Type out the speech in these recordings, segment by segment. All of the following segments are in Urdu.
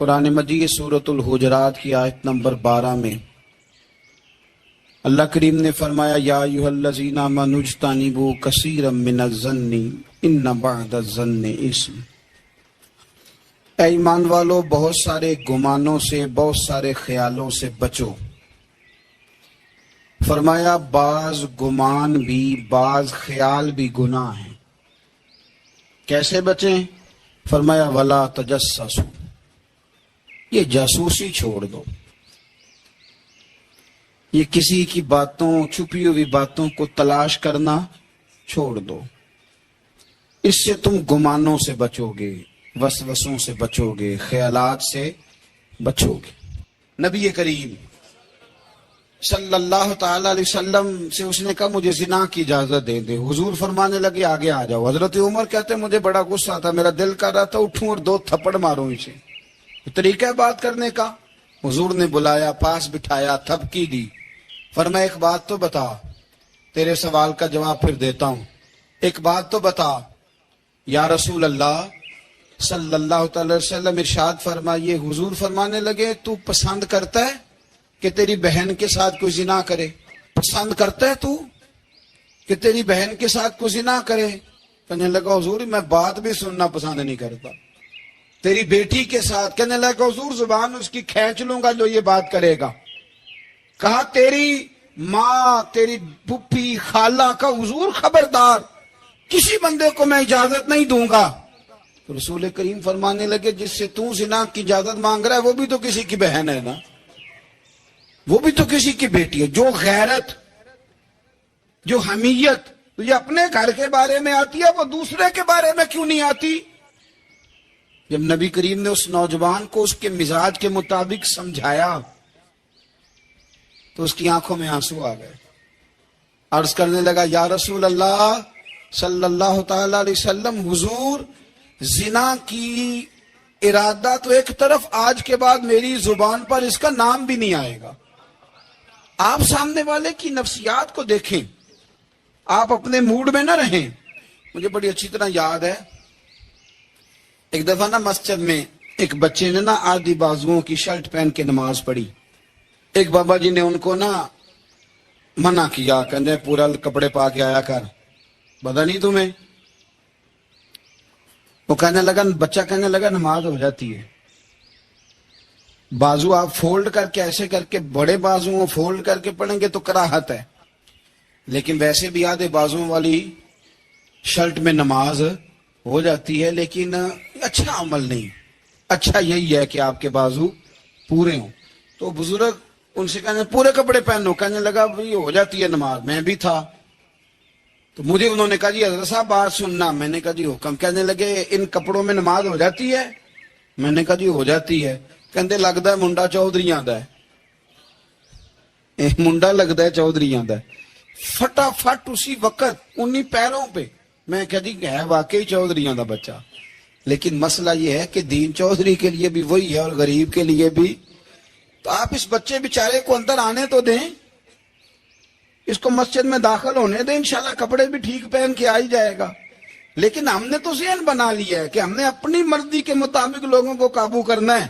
قرآن مجید سورۃ الحجرات کی آیت نمبر 12 میں اللہ کریم نے فرمایا یا ایھا الذین آمنوا اجتنبوا کثیرا من الظن ان بعض الظن اثم۔ اے ایمان والو، بہت سارے گمانوں سے، بہت سارے خیالوں سے بچو۔ فرمایا بعض گمان بھی، بعض خیال بھی گناہ ہیں۔ کیسے بچیں؟ فرمایا ولا تجسسوا، یہ جاسوسی چھوڑ دو، یہ کسی کی باتوں، چھپی ہوئی باتوں کو تلاش کرنا چھوڑ دو۔ اس سے تم گمانوں سے بچو گے، وسوسوں سے بچو گے، خیالات سے بچو گے۔ نبی کریم صلی اللہ تعالی علیہ وسلم سے اس نے کہا مجھے زنا کی اجازت دے دے۔ حضور فرمانے لگے آگے آ جاؤ۔ حضرت عمر کہتے مجھے بڑا غصہ تھا، میرا دل کر رہا تھا اٹھوں اور 2 تھپڑ ماروں اسے۔ طریقہ ہے بات کرنے کا۔ حضور نے بلایا، پاس بٹھایا، تھپکی دی۔ فرمایا ایک بات تو بتا، تیرے سوال کا جواب پھر دیتا ہوں، ایک بات تو بتا۔ یا رسول اللہ صلی اللہ تعالی وسلم ارشاد فرمائیے۔ حضور فرمانے لگے تو پسند کرتا ہے کہ تیری بہن کے ساتھ کوئی زنا کرے؟ پسند کرتا ہے تو کہ تیری بہن کے ساتھ کوئی زنا کرے؟ کہنے لگا حضور میں بات بھی سننا پسند نہیں کرتا۔ تیری بیٹی کے ساتھ؟ کہنے لگا حضور زبان اس کی کھینچ لوں گا جو یہ بات کرے گا۔ کہا تیری ماں، تیری پھپھی، خالہ کا؟ حضور خبردار، کسی بندے کو میں اجازت نہیں دوں گا۔ تو رسول کریم فرمانے لگے جس سے تو زنا کی اجازت مانگ رہا ہے وہ بھی تو کسی کی بہن ہے نا، وہ بھی تو کسی کی بیٹی ہے۔ جو غیرت، جو حمیت تجھے اپنے گھر کے بارے میں آتی ہے وہ دوسرے کے بارے میں کیوں نہیں آتی؟ جب نبی کریم نے اس نوجوان کو اس کے مزاج کے مطابق سمجھایا تو اس کی آنکھوں میں آنسو آ گئے۔ عرض کرنے لگا یا رسول اللہ صلی اللہ تعالی علیہ وسلم، حضور زنا کی ارادہ تو ایک طرف، آج کے بعد میری زبان پر اس کا نام بھی نہیں آئے گا۔ آپ سامنے والے کی نفسیات کو دیکھیں، آپ اپنے موڈ میں نہ رہیں۔ مجھے بڑی اچھی طرح یاد ہے ایک دفعہ نا مسجد میں ایک بچے نے نا آدھی بازوؤں کی شرٹ پہن کے نماز پڑھی۔ ایک بابا جی نے ان کو نا منع کیا، کہنے پورا کپڑے پا کے آیا کر، پتہ نہیں تمہیں؟ وہ کہنے لگا، بچہ کہنے لگا نماز ہو جاتی ہے، بازو آپ فولڈ کر کے ایسے کر کے، بڑے بازو فولڈ کر کے پڑھیں گے تو کراہت ہے، لیکن ویسے بھی آدھے بازو والی شرٹ میں نماز ہو جاتی ہے، لیکن اچھا عمل نہیں۔ اچھا یہی ہے کہ آپ کے بازو پورے ہوں۔ تو بزرگ ان سے کہنے پورے کپڑے پہنو، کہنے لگا بھئی ہو جاتی ہے نماز، میں بھی تھا۔ تو مجھے انہوں نے کہا جی حضرت صاحب بات سننا۔ میں نے کہا جی حکم۔ کہنے لگے ان کپڑوں میں نماز ہو جاتی ہے؟ میں نے کہا جی ہو جاتی ہے۔ کہندے لگتا ہے منڈا چودھریاں دا ہے، منڈا لگتا ہے چودھریاں دا ہے۔ فٹافٹ اسی وقت انہی پیروں پہ میں کہا جی ہے واقعی چودھریاں دا بچہ، لیکن مسئلہ یہ ہے کہ دین چودھری کے لیے بھی وہی ہے اور غریب کے لیے بھی۔ تو آپ اس بچے بیچارے کو اندر آنے تو دیں، اس کو مسجد میں داخل ہونے دیں، انشاءاللہ کپڑے بھی ٹھیک پہن کے آ ہی جائے گا۔ لیکن ہم نے تو ذہن بنا لیا ہے کہ ہم نے اپنی مرضی کے مطابق لوگوں کو قابو کرنا ہے۔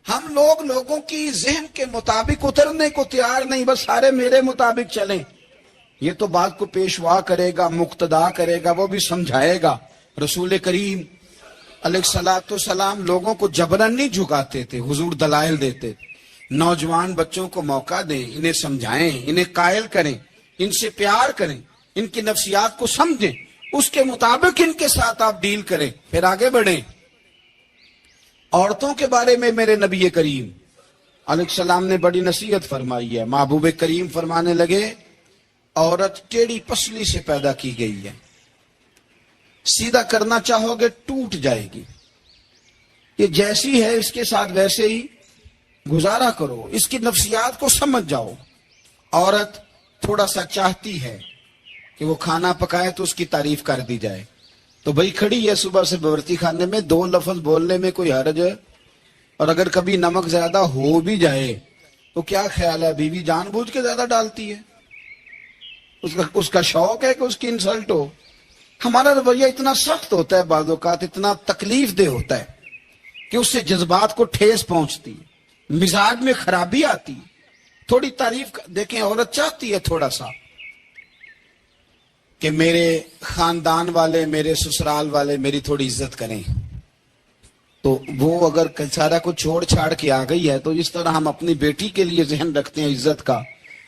ہم لوگ لوگوں کی ذہن کے مطابق اترنے کو تیار نہیں، بس سارے میرے مطابق چلیں۔ یہ تو بات کو پیشوا کرے گا، مقتدا کرے گا، وہ بھی سمجھائے گا۔ رسول کریم علیہ الصلوۃ والسلام لوگوں کو جبرن نہیں جھکاتے تھے، حضور دلائل دیتے تھے۔ نوجوان بچوں کو موقع دیں، انہیں سمجھائیں، انہیں قائل کریں، ان سے پیار کریں، ان کی نفسیات کو سمجھیں، اس کے مطابق ان کے ساتھ آپ ڈیل کریں، پھر آگے بڑھیں۔ عورتوں کے بارے میں میرے نبی کریم علیہ السلام نے بڑی نصیحت فرمائی ہے۔ محبوب کریم فرمانے لگے عورت ٹیڑھی پسلی سے پیدا کی گئی ہے، سیدھا کرنا چاہو گے ٹوٹ جائے گی، یہ جیسی ہے اس کے ساتھ ویسے ہی گزارا کرو، اس کی نفسیات کو سمجھ جاؤ۔ عورت تھوڑا سا چاہتی ہے کہ وہ کھانا پکائے تو اس کی تعریف کر دی جائے، تو بھئی کھڑی ہے صبح سے باورچی خانے میں، 2 لفظ بولنے میں کوئی حرج ہے؟ اور اگر کبھی نمک زیادہ ہو بھی جائے تو کیا خیال ہے، بیوی جان بوجھ کے زیادہ ڈالتی ہے؟ اس کا شوق ہے کہ اس کی انسلٹ ہو۔ ہمارا رویہ اتنا سخت ہوتا ہے، بعض اوقات اتنا تکلیف دہ ہوتا ہے کہ اس سے جذبات کو ٹھیس پہنچتی ہے، مزاج میں خرابی آتی ہے۔ تھوڑی تعریف دیکھیں، عورت چاہتی ہے تھوڑا سا کہ میرے خاندان والے، میرے سسرال والے میری تھوڑی عزت کریں، تو وہ اگر سارا کو چھوڑ چھاڑ کے آ گئی ہے تو جس طرح ہم اپنی بیٹی کے لیے ذہن رکھتے ہیں عزت کا،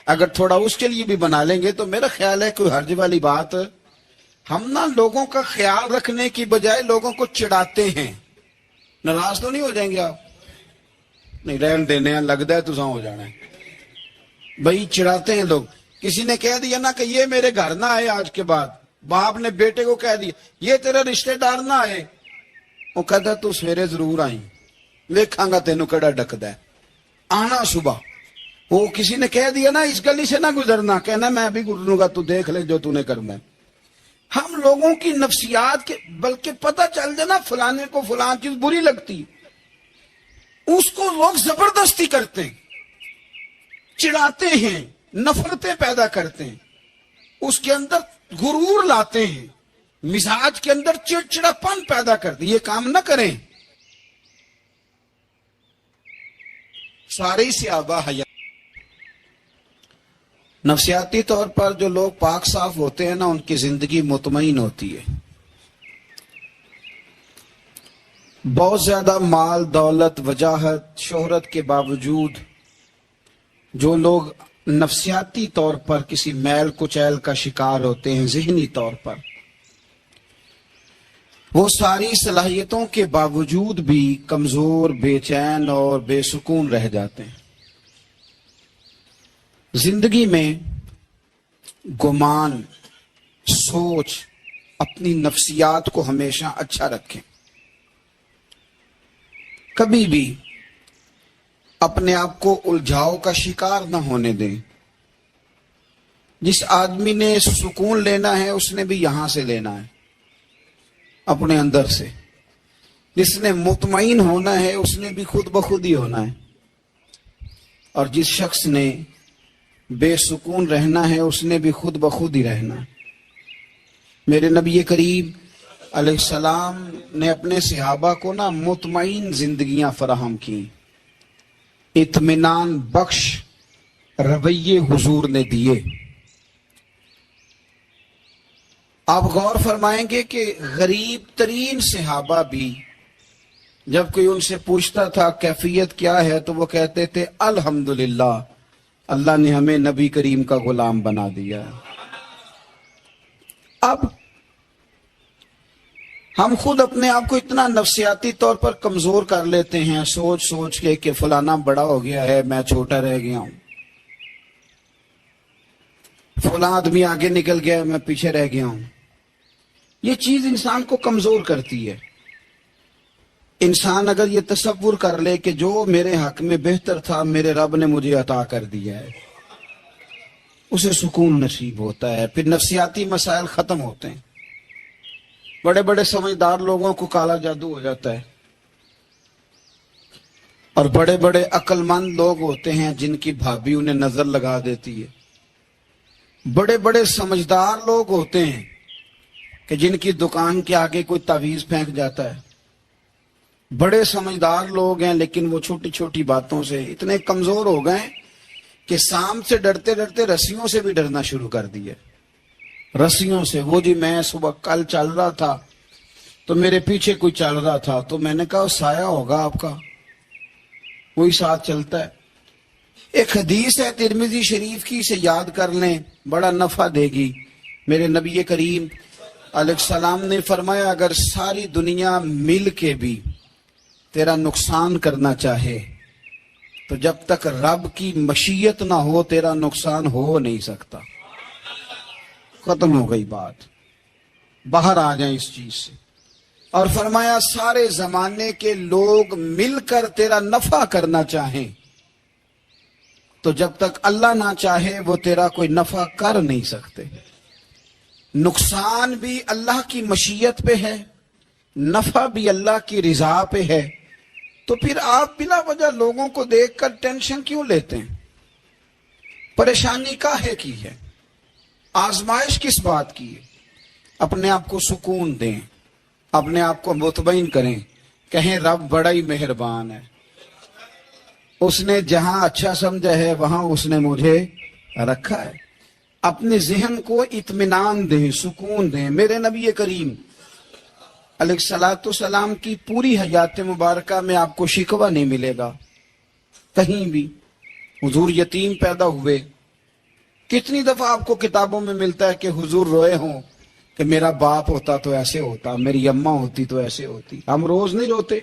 اگر تھوڑا اس کے لیے بھی بنا لیں گے تو میرا خیال ہے کوئی حرج والی بات۔ ہم نا لوگوں کا خیال رکھنے کی بجائے لوگوں کو چڑھاتے ہیں۔ ناراض تو نہیں ہو جائیں گے آپ؟ نہیں، رہن دینے ہیں، لگتا ہے تو ہو جانا ہے بھائی، چڑھاتے ہیں لوگ۔ کسی نے کہہ دیا نا کہ یہ میرے گھر نہ آئے آج کے بعد، باپ نے بیٹے کو کہہ دیا یہ تیرا رشتہ دار نہ آئے، وہ کہتا تو سویرے ضرور آئی، ویکھاں گا تینوں کیڑا ڈکدا ہے، آنا صبح۔ وہ کسی نے کہہ دیا نا اس گلی سے نہ گزرنا، کہنا میں بھی گزروں گا، تو دیکھ لے جو تو نے کرنا ہے۔ ہم لوگوں کی نفسیات کے، بلکہ پتہ چل جائے نا فلانے کو فلان چیز بری لگتی، اس کو لوگ زبردستی کرتے ہیں، چڑھاتے ہیں، نفرتیں پیدا کرتے ہیں، اس کے اندر غرور لاتے ہیں، مزاج کے اندر چڑچڑاپن پیدا کرتے ہیں۔ یہ کام نہ کریں۔ سارے سے آبا حیا، نفسیاتی طور پر جو لوگ پاک صاف ہوتے ہیں نا، ان کی زندگی مطمئن ہوتی ہے۔ بہت زیادہ مال دولت وجاہت شہرت کے باوجود جو لوگ نفسیاتی طور پر کسی میل کچیل کا شکار ہوتے ہیں، ذہنی طور پر، وہ ساری صلاحیتوں کے باوجود بھی کمزور، بے چین اور بے سکون رہ جاتے ہیں۔ زندگی میں گمان، سوچ، اپنی نفسیات کو ہمیشہ اچھا رکھیں۔ کبھی بھی اپنے آپ کو الجھاؤ کا شکار نہ ہونے دیں۔ جس آدمی نے سکون لینا ہے اس نے بھی یہاں سے لینا ہے، اپنے اندر سے۔ جس نے مطمئن ہونا ہے اس نے بھی خود بخود ہی ہونا ہے، اور جس شخص نے بے سکون رہنا ہے اس نے بھی خود بخود ہی رہنا ہے۔ میرے نبی کریم علیہ السلام نے اپنے صحابہ کو نا مطمئن زندگیاں فراہم کی، اطمینان بخش رویے حضور نے دیے۔ آپ غور فرمائیں گے کہ غریب ترین صحابہ بھی جب کوئی ان سے پوچھتا تھا کیفیت کیا ہے تو وہ کہتے تھے الحمدللہ، اللہ نے ہمیں نبی کریم کا غلام بنا دیا۔ اب ہم خود اپنے آپ کو اتنا نفسیاتی طور پر کمزور کر لیتے ہیں، سوچ سوچ کے کہ فلانا بڑا ہو گیا ہے، میں چھوٹا رہ گیا ہوں، فلاں آدمی آگے نکل گیا ہے، میں پیچھے رہ گیا ہوں۔ یہ چیز انسان کو کمزور کرتی ہے۔ انسان اگر یہ تصور کر لے کہ جو میرے حق میں بہتر تھا میرے رب نے مجھے عطا کر دیا ہے، اسے سکون نصیب ہوتا ہے، پھر نفسیاتی مسائل ختم ہوتے ہیں۔ بڑے بڑے سمجھدار لوگوں کو کالا جادو ہو جاتا ہے، اور بڑے بڑے عقل مند لوگ ہوتے ہیں جن کی بھابھی انہیں نظر لگا دیتی ہے۔ بڑے بڑے سمجھدار لوگ ہوتے ہیں کہ جن کی دکان کے آگے کوئی تعویذ پھینک جاتا ہے۔ بڑے سمجھدار لوگ ہیں لیکن وہ چھوٹی چھوٹی باتوں سے اتنے کمزور ہو گئے کہ سانپ سے ڈرتے ڈرتے رسیوں سے بھی ڈرنا شروع کر دیا۔ رسیوں سے، وہ جی میں صبح کل چل رہا تھا تو میرے پیچھے کوئی چل رہا تھا تو میں نے کہا سایہ ہوگا آپ کا، وہی ساتھ چلتا ہے۔ ایک حدیث ہے ترمذی شریف کی، اسے یاد کر لیں، بڑا نفع دے گی۔ میرے نبی کریم علیہ السلام نے فرمایا اگر ساری دنیا مل کے بھی تیرا نقصان کرنا چاہے تو جب تک رب کی مشیت نہ ہو تیرا نقصان ہو نہیں سکتا۔ ختم ہو گئی بات، باہر آ جائیں اس چیز سے۔ اور فرمایا سارے زمانے کے لوگ مل کر تیرا نفع کرنا چاہیں تو جب تک اللہ نہ چاہے وہ تیرا کوئی نفع کر نہیں سکتے۔ نقصان بھی اللہ کی مشیت پہ ہے، نفع بھی اللہ کی رضا پہ ہے، تو پھر آپ بلا وجہ لوگوں کو دیکھ کر ٹینشن کیوں لیتے ہیں؟ پریشانی کاہے کی ہے؟ آزمائش کس بات کی ہے؟ اپنے آپ کو سکون دیں، اپنے آپ کو مطمئن کریں کہیں رب بڑا ہی مہربان ہے، اس نے جہاں اچھا سمجھا ہے وہاں اس نے مجھے رکھا ہے۔ اپنے ذہن کو اطمینان دیں، سکون دیں۔ میرے نبی کریم علیہ الصلوۃ والسلام کی پوری حیات مبارکہ میں آپ کو شکوہ نہیں ملے گا کہیں بھی۔ حضور یتیم پیدا ہوئے، کتنی دفعہ آپ کو کتابوں میں ملتا ہے کہ حضور روئے ہوں کہ میرا باپ ہوتا تو ایسے ہوتا، میری اماں ہوتی تو ایسے ہوتی۔ ہم روز نہیں روتے؟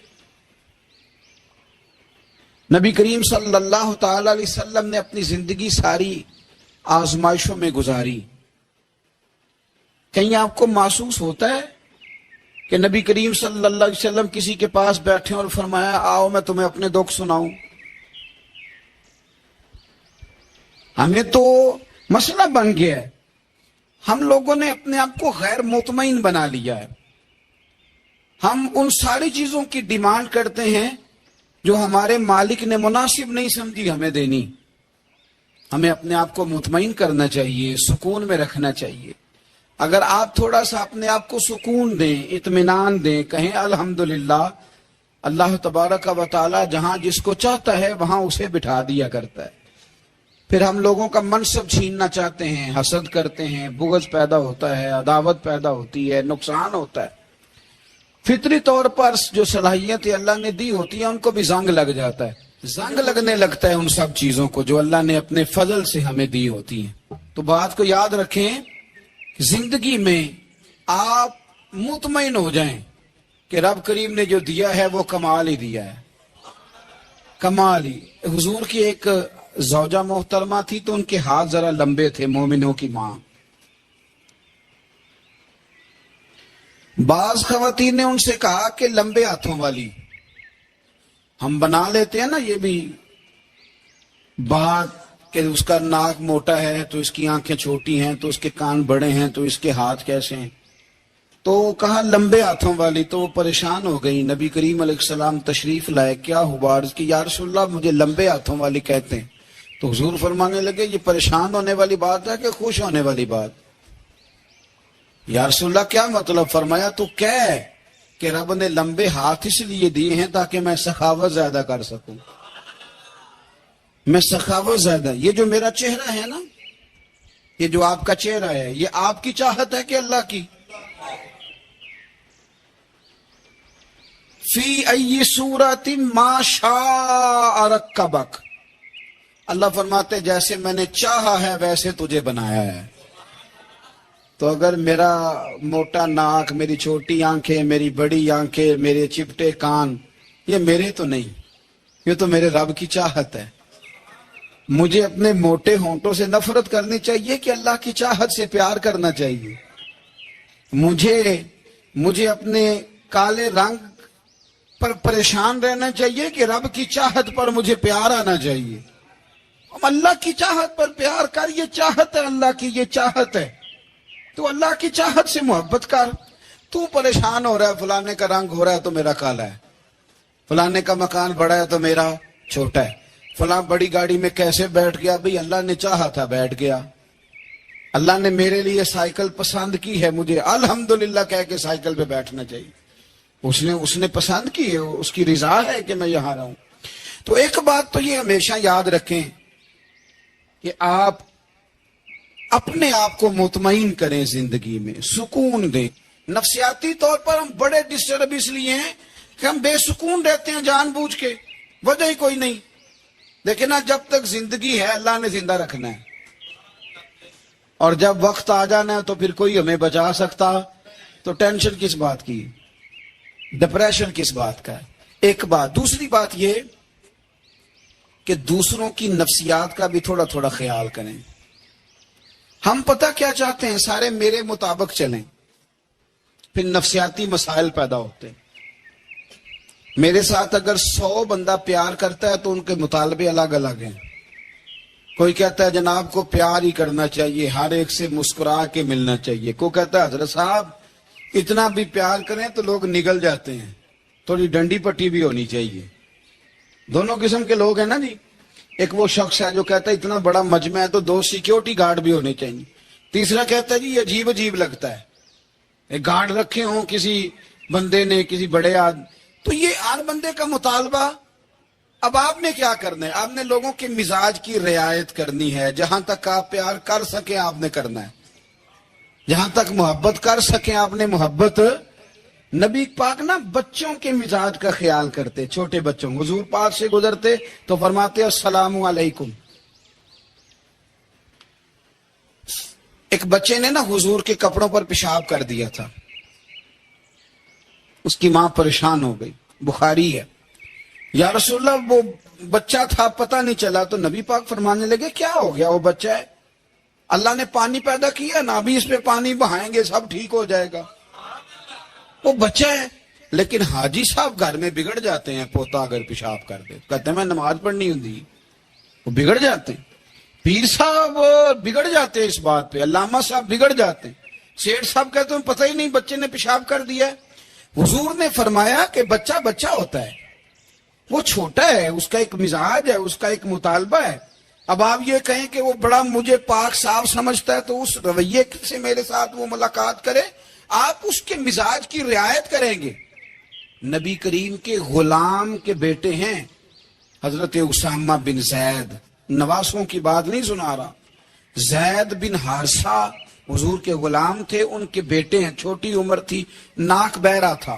نبی کریم صلی اللہ تعالی علیہ وسلم نے اپنی زندگی ساری آزمائشوں میں گزاری۔ کہیں آپ کو محسوس ہوتا ہے کہ نبی کریم صلی اللہ علیہ وسلم کسی کے پاس بیٹھے اور فرمایا آؤ میں تمہیں اپنے دکھ سناؤں؟ ہمیں تو مسئلہ بن گیا ہے، ہم لوگوں نے اپنے آپ کو غیر مطمئن بنا لیا ہے۔ ہم ان ساری چیزوں کی ڈیمانڈ کرتے ہیں جو ہمارے مالک نے مناسب نہیں سمجھی ہمیں دینی۔ ہمیں اپنے آپ کو مطمئن کرنا چاہیے، سکون میں رکھنا چاہیے۔ اگر آپ تھوڑا سا اپنے آپ کو سکون دیں، اطمینان دیں، کہیں الحمدللہ، اللہ تبارک و تعالی جہاں جس کو چاہتا ہے وہاں اسے بٹھا دیا کرتا ہے۔ پھر ہم لوگوں کا منصب چھیننا چاہتے ہیں، حسد کرتے ہیں، بغض پیدا ہوتا ہے، عداوت پیدا ہوتی ہے، نقصان ہوتا ہے۔ فطری طور پر جو صلاحیتیں اللہ نے دی ہوتی ہیں ان کو بھی زنگ لگ جاتا ہے، زنگ لگنے لگتا ہے ان سب چیزوں کو جو اللہ نے اپنے فضل سے ہمیں دی ہوتی ہیں۔ تو بات کو یاد رکھیں، زندگی میں آپ مطمئن ہو جائیں کہ رب کریم نے جو دیا ہے وہ کمال ہی دیا ہے، کمال ہی۔ حضور کی ایک زوجہ محترمہ تھی تو ان کے ہاتھ ذرا لمبے تھے، مومنوں کی ماں۔ بعض خواتین نے ان سے کہا کہ لمبے ہاتھوں والی، ہم بنا لیتے ہیں نا یہ بھی بات کہ اس کا ناک موٹا ہے تو اس کی آنکھیں چھوٹی ہیں تو اس کے کان بڑے ہیں تو اس کے ہاتھ کیسے ہیں، تو کہا لمبے ہاتھوں والی۔ تو وہ پریشان ہو گئی، نبی کریم علیہ السلام تشریف لائے، کیا ہوا؟ عرض کی یا رسول اللہ مجھے لمبے ہاتھوں والی کہتے ہیں۔ تو حضور فرمانے لگے یہ پریشان ہونے والی بات ہے کہ خوش ہونے والی بات؟ یا رسول اللہ کیا مطلب؟ فرمایا تو کہہ کہ رب نے لمبے ہاتھ اس لیے دیے ہیں تاکہ میں سخاوت زیادہ کر سکوں، میں سخاوت زیادہ۔ یہ جو میرا چہرہ ہے نا، یہ جو آپ کا چہرہ ہے، یہ آپ کی چاہت ہے کہ اللہ کی؟ فی ای صورت ما شاء رکبک، اللہ فرماتے جیسے میں نے چاہا ہے ویسے تجھے بنایا ہے۔ تو اگر میرا موٹا ناک، میری چھوٹی آنکھیں، میری بڑی آنکھیں، میرے چپٹے کان، یہ میرے تو نہیں، یہ تو میرے رب کی چاہت ہے۔ مجھے اپنے موٹے ہونٹوں سے نفرت کرنی چاہیے کہ اللہ کی چاہت سے پیار کرنا چاہیے؟ مجھے اپنے کالے رنگ پر پریشان رہنا چاہیے کہ رب کی چاہت پر مجھے پیار آنا چاہیے؟ اللہ کی چاہت پر پیار کر، یہ چاہت ہے اللہ کی، یہ چاہت ہے۔ تو اللہ کی چاہت سے محبت کر۔ تو پریشان ہو رہا ہے فلانے کا رنگ ہو رہا ہے تو میرا کالا ہے، فلانے کا مکان بڑا ہے تو میرا چھوٹا ہے، فلاں بڑی گاڑی میں کیسے بیٹھ گیا؟ بھئی اللہ نے چاہا تھا بیٹھ گیا۔ اللہ نے میرے لیے سائیکل پسند کی ہے، مجھے الحمدللہ کہہ کے سائیکل پہ بیٹھنا چاہیے۔ اس نے پسند کی ہے، اس کی رضا ہے کہ میں یہاں رہوں۔ تو ایک بات تو یہ ہمیشہ یاد رکھیں کہ آپ اپنے آپ کو مطمئن کریں، زندگی میں سکون دیں۔ نفسیاتی طور پر ہم بڑے ڈسٹرب اس لیے ہیں کہ ہم بے سکون رہتے ہیں جان بوجھ کے، وجہ ہی کوئی نہیں۔ لیکن جب تک زندگی ہے اللہ نے زندہ رکھنا ہے، اور جب وقت آ جانا ہے تو پھر کوئی ہمیں بچا سکتا، تو ٹینشن کس بات کی، ڈپریشن کس بات کا ہے؟ ایک بات۔ دوسری بات یہ کہ دوسروں کی نفسیات کا بھی تھوڑا تھوڑا خیال کریں۔ ہم پتہ کیا چاہتے ہیں؟ سارے میرے مطابق چلیں، پھر نفسیاتی مسائل پیدا ہوتے ہیں۔ میرے ساتھ اگر 100 بندہ پیار کرتا ہے تو ان کے مطالبے الگ الگ ہیں۔ کوئی کہتا ہے جناب کو پیار ہی کرنا چاہیے، ہر ایک سے مسکرا کے ملنا چاہیے۔ کوئی کہتا ہے حضرت صاحب اتنا بھی پیار کریں تو لوگ نگل جاتے ہیں، تھوڑی ڈنڈی پٹی بھی ہونی چاہیے۔ دونوں قسم کے لوگ ہیں نا جی۔ ایک وہ شخص ہے جو کہتا ہے اتنا بڑا مجمع ہے تو 2 سیکیورٹی گارڈ بھی ہونے چاہیے۔ تیسرا کہتا ہے جی یہ عجیب عجیب لگتا ہے، ایک گارڈ رکھے ہوں کسی بندے نے، کسی بڑے تو یہ ہر بندے کا مطالبہ. اب آپ نے کیا کرنا ہے؟ آپ نے لوگوں کے مزاج کی رعایت کرنی ہے. جہاں تک آپ پیار کر سکیں آپ نے کرنا ہے. جہاں تک محبت کر سکیں آپ نے محبت. نبی پاک نا بچوں کے مزاج کا خیال کرتے, چھوٹے بچوں. حضور پاک سے گزرتے تو فرماتے السلام علیکم. ایک بچے نے نا حضور کے کپڑوں پر پیشاب کر دیا تھا. اس کی ماں پریشان ہو گئی. بخاری ہے. یا رسول اللہ وہ بچہ تھا پتہ نہیں چلا. تو نبی پاک فرمانے لگے کیا ہو گیا, وہ بچہ ہے, اللہ نے پانی پیدا کیا نا, ابھی اس پہ پانی بہائیں گے سب ٹھیک ہو جائے گا. وہ بچہ ہے. لیکن حاجی صاحب گھر میں بگڑ جاتے ہیں. پوتا اگر پیشاب کر دے کہتے ہیں میں نماز پڑھنی ہوتی, وہ بگڑ جاتے ہیں. پیر صاحب بگڑ جاتے ہیں اس بات پہ. علامہ صاحب بگڑ جاتے ہیں. سیٹھ صاحب کہتے ہیں پتہ ہی نہیں بچے نے پیشاب کر دیا. حضور نے فرمایا کہ بچہ بچہ ہوتا ہے, وہ چھوٹا ہے, اس کا ایک مزاج ہے, اس کا ایک مطالبہ ہے. اب آپ یہ کہیں کہ وہ بڑا مجھے پاک صاف سمجھتا ہے تو اس رویے سے میرے ساتھ وہ ملاقات کرے. آپ اس کے مزاج کی رعایت کریں گے. نبی کریم کے غلام کے بیٹے ہیں حضرت اسامہ بن زید. نواسوں کی بات نہیں سنا رہا. زید بن حارثہ حضور کے غلام تھے, ان کے بیٹے ہیں. چھوٹی عمر تھی, ناک بہ رہا تھا.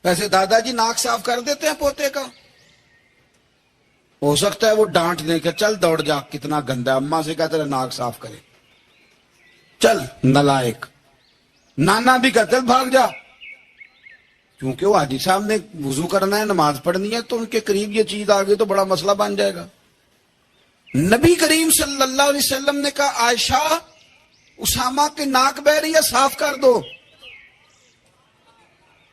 ویسے دادا جی ناک صاف کر دیتے ہیں پوتے کا. ہو سکتا ہے وہ ڈانٹ دیں کہ چل دوڑ جا کتنا گندا ہے. اماں سے کہتے ہیں ناک صاف کرے, چل نالائق. نانا بھی کہتے ہیں بھاگ جا. کیونکہ وہ حاجی صاحب نے وضو کرنا ہے, نماز پڑھنی ہے, تو ان کے قریب یہ چیز آ گئی تو بڑا مسئلہ بن جائے گا. نبی کریم صلی اللہ علیہ وسلم نے کہا عائشہ اسامہ کے ناک بہ رہی ہے صاف کر دو.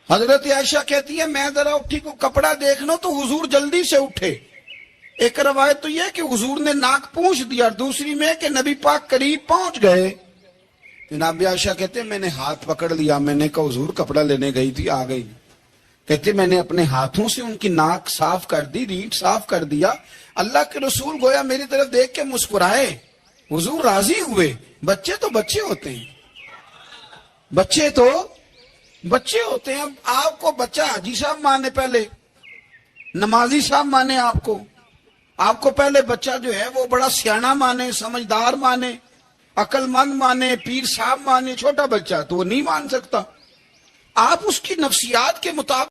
حضرت عائشہ کہتی ہے میں ذرا اٹھی کو کپڑا دیکھ لوں تو حضور جلدی سے اٹھے. ایک روایت تو یہ کہ حضور نے ناک پونچھ دیا, دوسری میں کہ نبی پاک قریب پہنچ گئے. جناب عائشہ کہتے میں نے ہاتھ پکڑ لیا, میں نے کہا حضور کپڑا لینے گئی تھی آ گئی. کہتے میں نے اپنے ہاتھوں سے ان کی ناک صاف کر دی, ریٹ صاف کر دیا. اللہ کے رسول گویا میری طرف دیکھ کے مسکرائے, حضور راضی ہوئے. بچے تو بچے ہوتے ہیں, بچے تو بچے ہوتے ہیں. اب آپ کو بچہ حاجی صاحب مانے, پہلے نمازی صاحب مانے, آپ کو پہلے بچہ جو ہے وہ بڑا سیاںہ مانے, سمجھدار مانے, عقل مند مانے, پیر صاحب مانے. چھوٹا بچہ تو وہ نہیں مان سکتا. آپ اس کی نفسیات کے مطابق